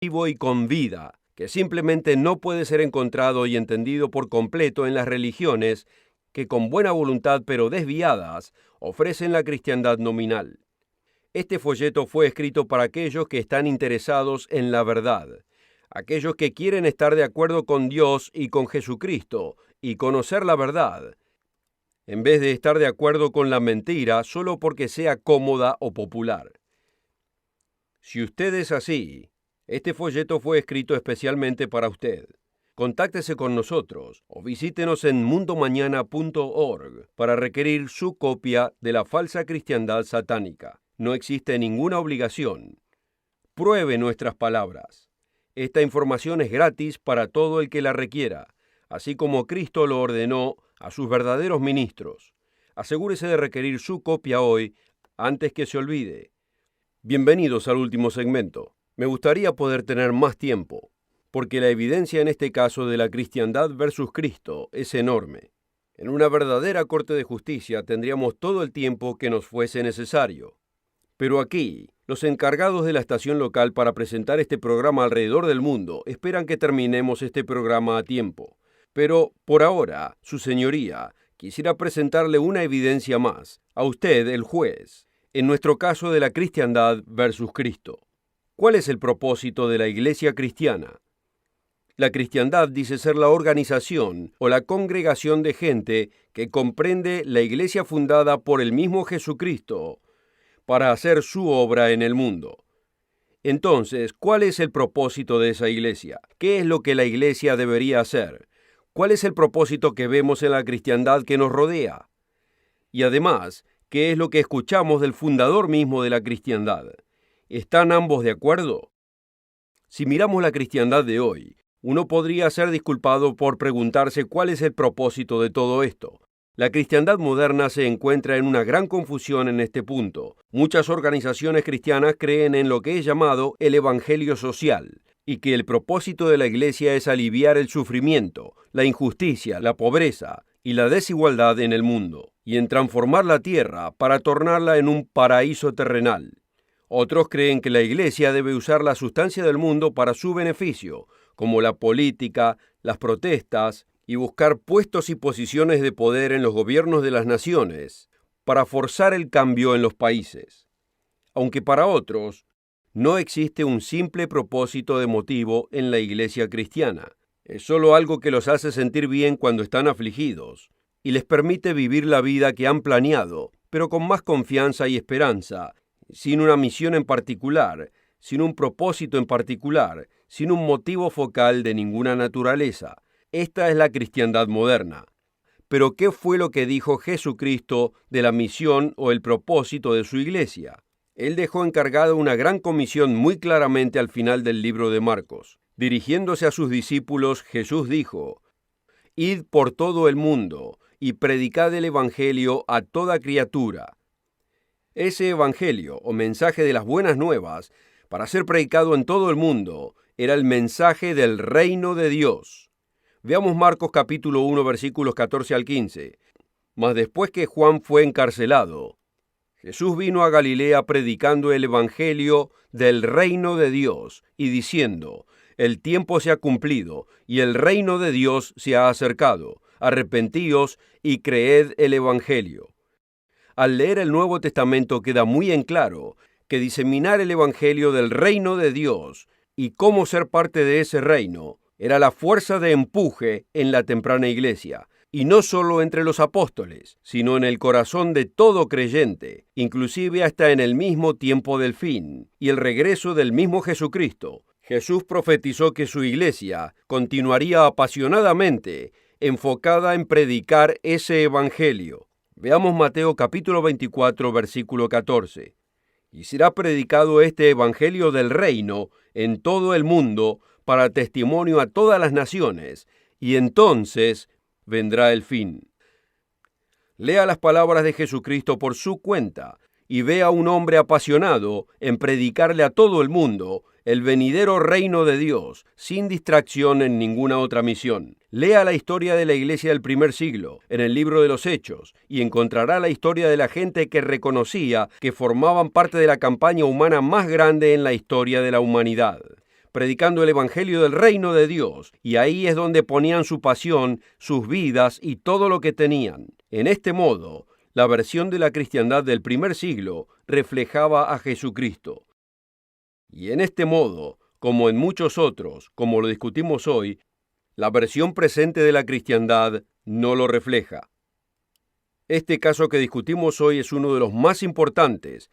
vivo y con vida, que simplemente no puede ser encontrado y entendido por completo en las religiones que con buena voluntad pero desviadas ofrecen la cristiandad nominal. Este folleto fue escrito para aquellos que están interesados en la verdad, aquellos que quieren estar de acuerdo con Dios y con Jesucristo y conocer la verdad, en vez de estar de acuerdo con la mentira solo porque sea cómoda o popular. Si usted es así, este folleto fue escrito especialmente para usted. Contáctese con nosotros o visítenos en mundomañana.org para requerir su copia de la falsa cristiandad satánica. No existe ninguna obligación. Pruebe nuestras palabras. Esta información es gratis para todo el que la requiera, así como Cristo lo ordenó a sus verdaderos ministros. Asegúrese de requerir su copia hoy antes que se olvide. Bienvenidos al último segmento. Me gustaría poder tener más tiempo, porque la evidencia en este caso de la cristiandad versus Cristo es enorme. En una verdadera corte de justicia tendríamos todo el tiempo que nos fuese necesario. Pero aquí, los encargados de la estación local para presentar este programa alrededor del mundo esperan que terminemos este programa a tiempo. Pero, por ahora, su señoría, quisiera presentarle una evidencia más, a usted, el juez, en nuestro caso de la cristiandad versus Cristo. ¿Cuál es el propósito de la iglesia cristiana? La cristiandad dice ser la organización o la congregación de gente que comprende la iglesia fundada por el mismo Jesucristo para hacer su obra en el mundo. Entonces, ¿cuál es el propósito de esa iglesia? ¿Qué es lo que la iglesia debería hacer? ¿Cuál es el propósito que vemos en la cristiandad que nos rodea? Y además, ¿qué es lo que escuchamos del fundador mismo de la cristiandad? ¿Están ambos de acuerdo? Si miramos la cristiandad de hoy, uno podría ser disculpado por preguntarse cuál es el propósito de todo esto. La cristiandad moderna se encuentra en una gran confusión en este punto. Muchas organizaciones cristianas creen en lo que es llamado el evangelio social, y que el propósito de la iglesia es aliviar el sufrimiento, la injusticia, la pobreza y la desigualdad en el mundo, y en transformar la tierra para tornarla en un paraíso terrenal. Otros creen que la iglesia debe usar la sustancia del mundo para su beneficio, como la política, las protestas y buscar puestos y posiciones de poder en los gobiernos de las naciones para forzar el cambio en los países. Aunque para otros no existe un simple propósito de motivo en la iglesia cristiana. Es solo algo que los hace sentir bien cuando están afligidos y les permite vivir la vida que han planeado, pero con más confianza y esperanza, sin una misión en particular, sin un propósito en particular, sin un motivo focal de ninguna naturaleza. Esta es la cristiandad moderna. Pero ¿qué fue lo que dijo Jesucristo de la misión o el propósito de su iglesia? Él dejó encargada una gran comisión muy claramente al final del libro de Marcos. Dirigiéndose a sus discípulos, Jesús dijo: «Id por todo el mundo y predicad el evangelio a toda criatura». Ese evangelio o mensaje de las buenas nuevas, para ser predicado en todo el mundo, era el mensaje del reino de Dios. Veamos Marcos capítulo 1, versículos 14 al 15. Mas después que Juan fue encarcelado, Jesús vino a Galilea predicando el evangelio del reino de Dios y diciendo: «El tiempo se ha cumplido y el reino de Dios se ha acercado. Arrepentíos y creed el evangelio». Al leer el Nuevo Testamento queda muy en claro que diseminar el evangelio del reino de Dios y cómo ser parte de ese reino era la fuerza de empuje en la temprana iglesia, y no solo entre los apóstoles, sino en el corazón de todo creyente, inclusive hasta en el mismo tiempo del fin y el regreso del mismo Jesucristo. Jesús profetizó que su iglesia continuaría apasionadamente enfocada en predicar ese evangelio. Veamos Mateo capítulo 24, versículo 14. «Y será predicado este evangelio del reino en todo el mundo para testimonio a todas las naciones, y entonces vendrá el fin». Lea las palabras de Jesucristo por su cuenta y vea a un hombre apasionado en predicarle a todo el mundo el venidero reino de Dios, sin distracción en ninguna otra misión. Lea la historia de la iglesia del primer siglo, en el libro de los Hechos, y encontrará la historia de la gente que reconocía que formaban parte de la campaña humana más grande en la historia de la humanidad. predicando el Evangelio del reino de Dios, y ahí es donde ponían su pasión, sus vidas y todo lo que tenían. En este modo, la versión de la cristiandad del primer siglo reflejaba a Jesucristo. Y en este modo, como en muchos otros, como lo discutimos hoy, la versión presente de la cristiandad no lo refleja. Este caso que discutimos hoy es uno de los más importantes,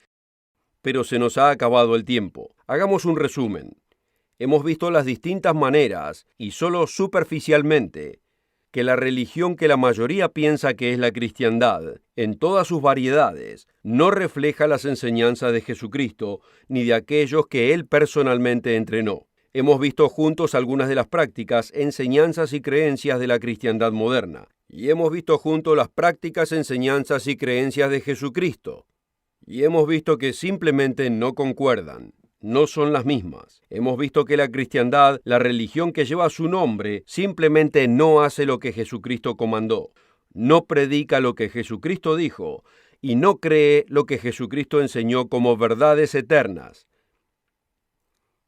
pero se nos ha acabado el tiempo. Hagamos un resumen. Hemos visto las distintas maneras, y solo superficialmente, que la religión que la mayoría piensa que es la cristiandad, en todas sus variedades, no refleja las enseñanzas de Jesucristo ni de aquellos que Él personalmente entrenó. Hemos visto juntos algunas de las prácticas, enseñanzas y creencias de la cristiandad moderna, y hemos visto juntos las prácticas, enseñanzas y creencias de Jesucristo, y hemos visto que simplemente no concuerdan. No son las mismas. Hemos visto que la cristiandad, la religión que lleva su nombre, simplemente no hace lo que Jesucristo comandó. No predica lo que Jesucristo dijo y no cree lo que Jesucristo enseñó como verdades eternas.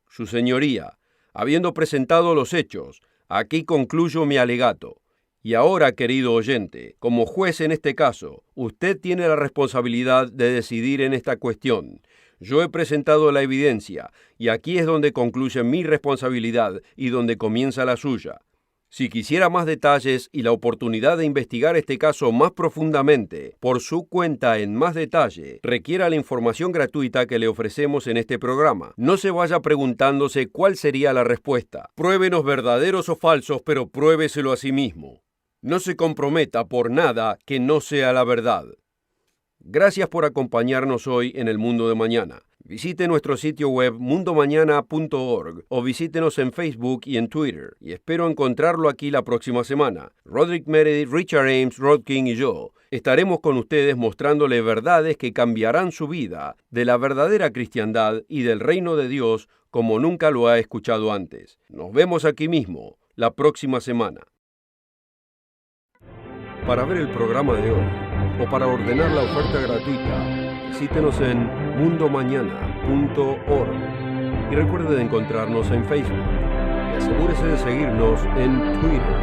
Su Señoría, habiendo presentado los hechos, aquí concluyo mi alegato. Y ahora, querido oyente, como juez en este caso, usted tiene la responsabilidad de decidir en esta cuestión. Yo he presentado la evidencia, y aquí es donde concluye mi responsabilidad y donde comienza la suya. Si quisiera más detalles y la oportunidad de investigar este caso más profundamente, por su cuenta en más detalle, requiera la información gratuita que le ofrecemos en este programa. No se vaya preguntándose cuál sería la respuesta. Pruébenos verdaderos o falsos, pero pruébeselo a sí mismo. No se comprometa por nada que no sea la verdad. Gracias por acompañarnos hoy en El Mundo de Mañana. Visite nuestro sitio web mundomañana.org o visítenos en Facebook y en Twitter. Y espero encontrarlo aquí la próxima semana. Roderick Meredith, Richard Ames, Rod King y yo estaremos con ustedes mostrándole verdades que cambiarán su vida de la verdadera cristiandad y del reino de Dios como nunca lo ha escuchado antes. Nos vemos aquí mismo la próxima semana. Para ver el programa de hoy o para ordenar la oferta gratuita, visítenos en mundomañana.org y recuerde de encontrarnos en Facebook y asegúrese de seguirnos en Twitter.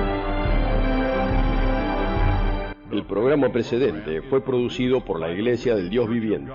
El programa precedente fue producido por la Iglesia del Dios Viviente.